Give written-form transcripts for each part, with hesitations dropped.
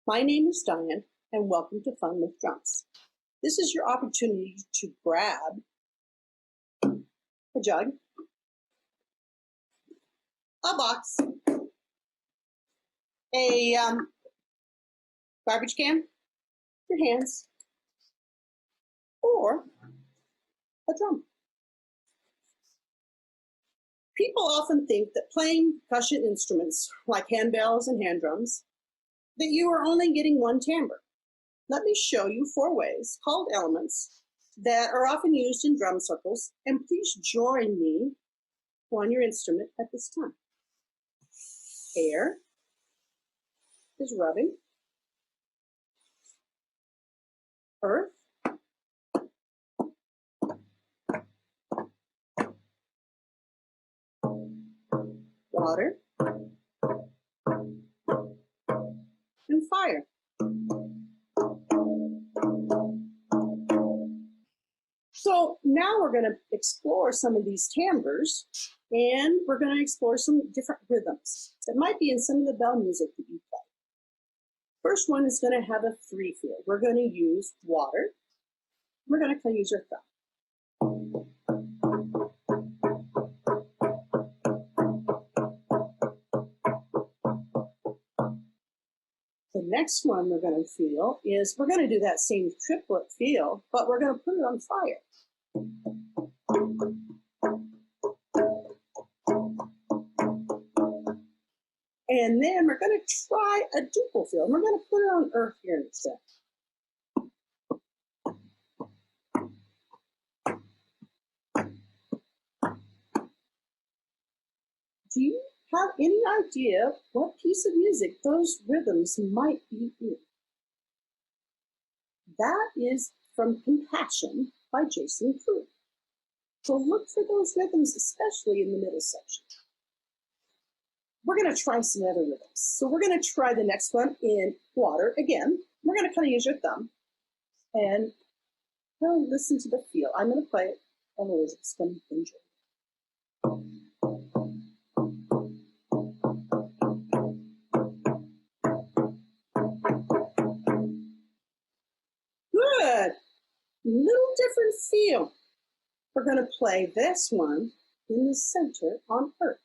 My name is Diane, and welcome to Fun with Drums. This is your opportunity to grab a jug, a box, a garbage can, your hands, or a drum. People often think that playing percussion instruments like handbells and hand drums, that you are only getting one timbre. Let me show you 4 ways, called elements, that are often used in drum circles, and please join me on your instrument at this time. Air is rubbing. Earth. Water. And fire. So now we're going to explore some of these timbres, and we're going to explore some different rhythms that might be in some of the bell music that you play. First one is going to have a 3 feel. We're going to use water. We're going to use your thumb. The next one we're going to feel is we're going to do that same triplet feel, but we're going to put it on fire. And then we're going to try a duple feel. And we're going to put it on earth here instead. Do you have any idea what piece of music those rhythms might be in? That is from Compassion by Jason Crew. So look for those rhythms, especially in the middle section. We're going to try some other rhythms. So we're going to try the next one in water again. We're going to kind of use your thumb and listen to the feel. I'm going to play it, and Elizabeth's going to enjoy it. Good. Little different feel. We're going to play this one in the center on earth.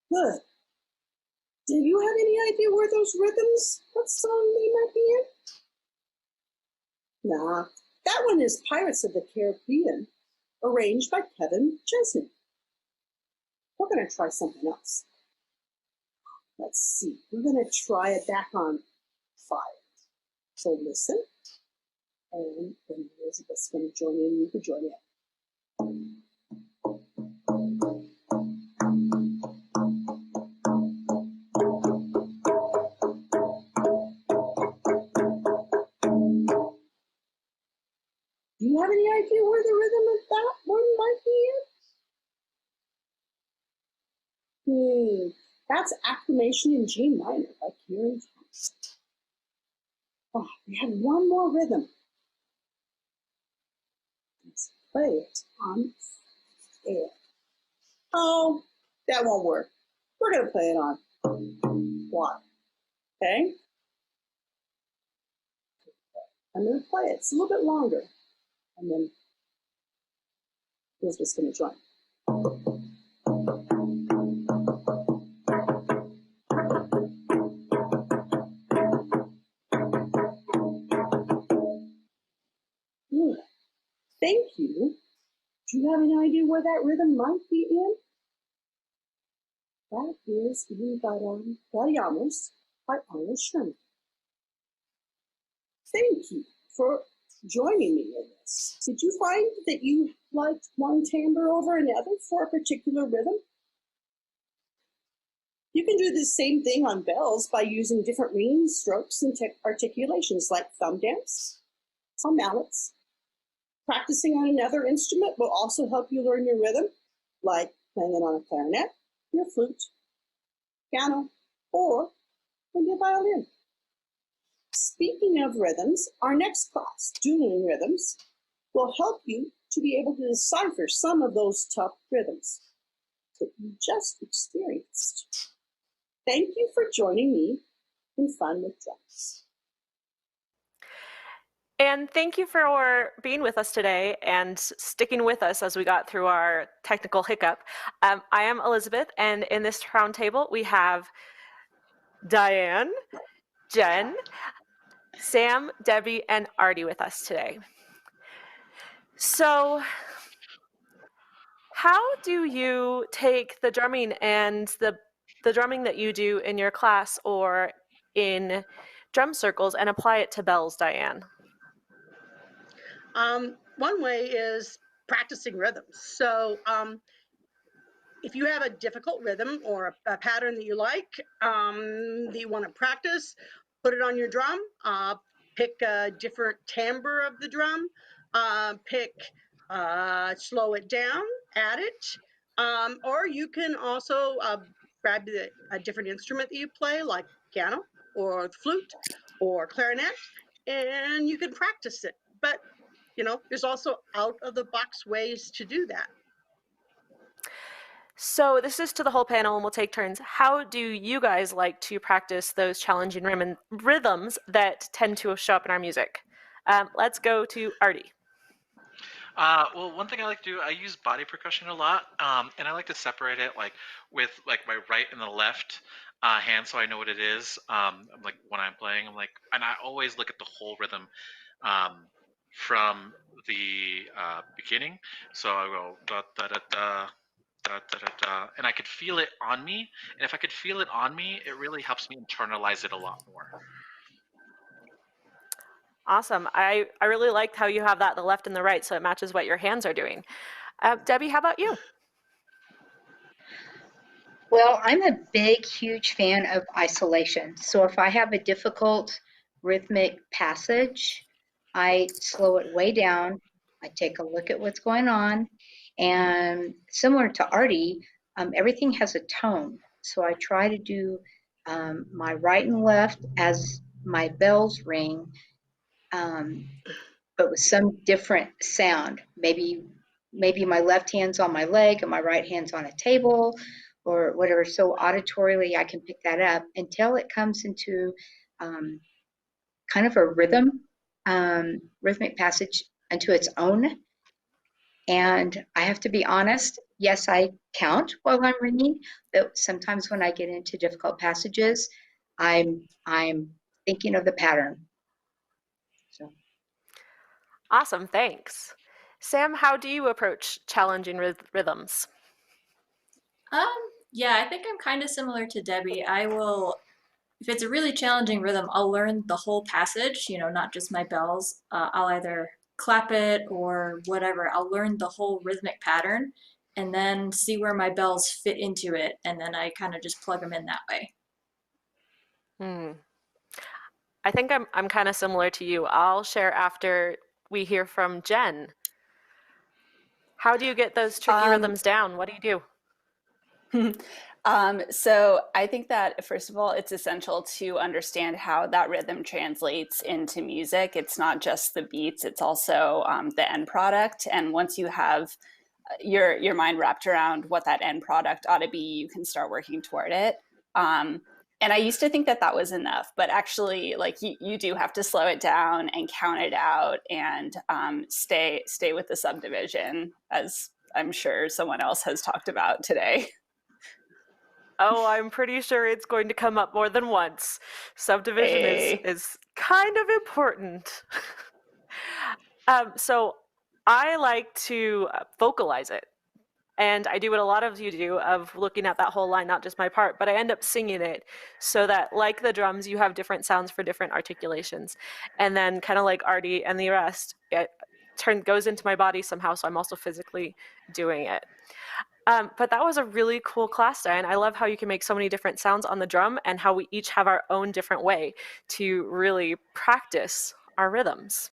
Good. Do you have any idea where those rhythms, what song they might be in? Nah, that one is Pirates of the Caribbean, arranged by Kevin Chesney. We're going to try something else. Let's see. We're going to try it back on fire. So listen, and then Elizabeth's going to join in. You can join in. Do you have any idea where the rhythm of that one might be in? That's Acclamation in G minor by Karen Thompson. Oh, we have one more rhythm. Let's play it on air. Oh, that won't work. We're going to play it on water. Okay? I'm going to play it. It's a little bit longer. And then Elizabeth's going to join. Good. Thank you. Do you have any idea where that rhythm might be in? That is in Variamos by Arnold Sherman. Thank you for joining me in this. Did you find that you liked one timbre over another for a particular rhythm? You can do the same thing on bells by using different ringing strokes and articulations like thumb dance on mallets. Practicing on another instrument will also help you learn your rhythm, like playing it on a clarinet, your flute, piano, or maybe a violin. Speaking of rhythms, our next class, dueling rhythms, will help you to be able to decipher some of those tough rhythms that you just experienced. Thank you for joining me in Fun with Drums. And thank you for being with us today and sticking with us as we got through our technical hiccup. I am Elizabeth, and in this roundtable we have Diane, Jen, Sam, Debbie, and Artie with us today. So, how do you take the drumming and the drumming that you do in your class or in drum circles and apply it to bells, Diane? One way is practicing rhythms. So if you have a difficult rhythm or a pattern that you like, that you want to practice, put it on your drum, pick a different timbre of the drum, slow it down, add it, or you can also grab a different instrument that you play, like piano or flute or clarinet, and you can practice it. But there's also out of the box ways to do that. So this is to the whole panel, and we'll take turns. How do you guys like to practice those challenging rhythms that tend to show up in our music? Let's go to Artie. Well, one thing I like to do, I use body percussion a lot, and I like to separate it with my right and the left hand, so I know what it is. Like when I'm playing, and I always look at the whole rhythm from the beginning. So I go da da da da. Da, da, da, da, and I could feel it on me. And if I could feel it on me, it really helps me internalize it a lot more. Awesome. I really liked how you have that, the left and the right, so it matches what your hands are doing. Debbie, how about you? Well, I'm a big, huge fan of isolation. So if I have a difficult rhythmic passage, I slow it way down. I take a look at what's going on. And similar to Artie, everything has a tone. So I try to do my right and left as my bells ring, but with some different sound. Maybe my left hand's on my leg and my right hand's on a table or whatever. So auditorily, I can pick that up until it comes into kind of a rhythmic passage unto its own. And I have to be honest, yes, I count while I'm ringing, but sometimes when I get into difficult passages, I'm thinking of the pattern. So. Awesome, thanks. Sam, how do you approach challenging rhythms? Yeah, I think I'm kind of similar to Debbie. If it's a really challenging rhythm, I'll learn the whole passage, not just my bells. I'll either clap it or whatever. I'll learn the whole rhythmic pattern and then see where my bells fit into it. And then I kind of just plug them in that way. I think I'm kind of similar to you. I'll share after we hear from Jen. How do you get those tricky rhythms down? What do you do? So I think that, first of all, it's essential to understand how that rhythm translates into music. It's not just the beats, it's also the end product. And once you have your mind wrapped around what that end product ought to be, you can start working toward it. And I used to think that was enough, but actually, you do have to slow it down and count it out and stay with the subdivision, as I'm sure someone else has talked about today. Oh, I'm pretty sure it's going to come up more than once. Subdivision is kind of important. So I like to vocalize it. And I do what a lot of you do, of looking at that whole line, not just my part, but I end up singing it so that, like the drums, you have different sounds for different articulations. And then, kind of like Artie and the rest, it goes into my body somehow, so I'm also physically doing it. But that was a really cool class, Diane. I love how you can make so many different sounds on the drum and how we each have our own different way to really practice our rhythms.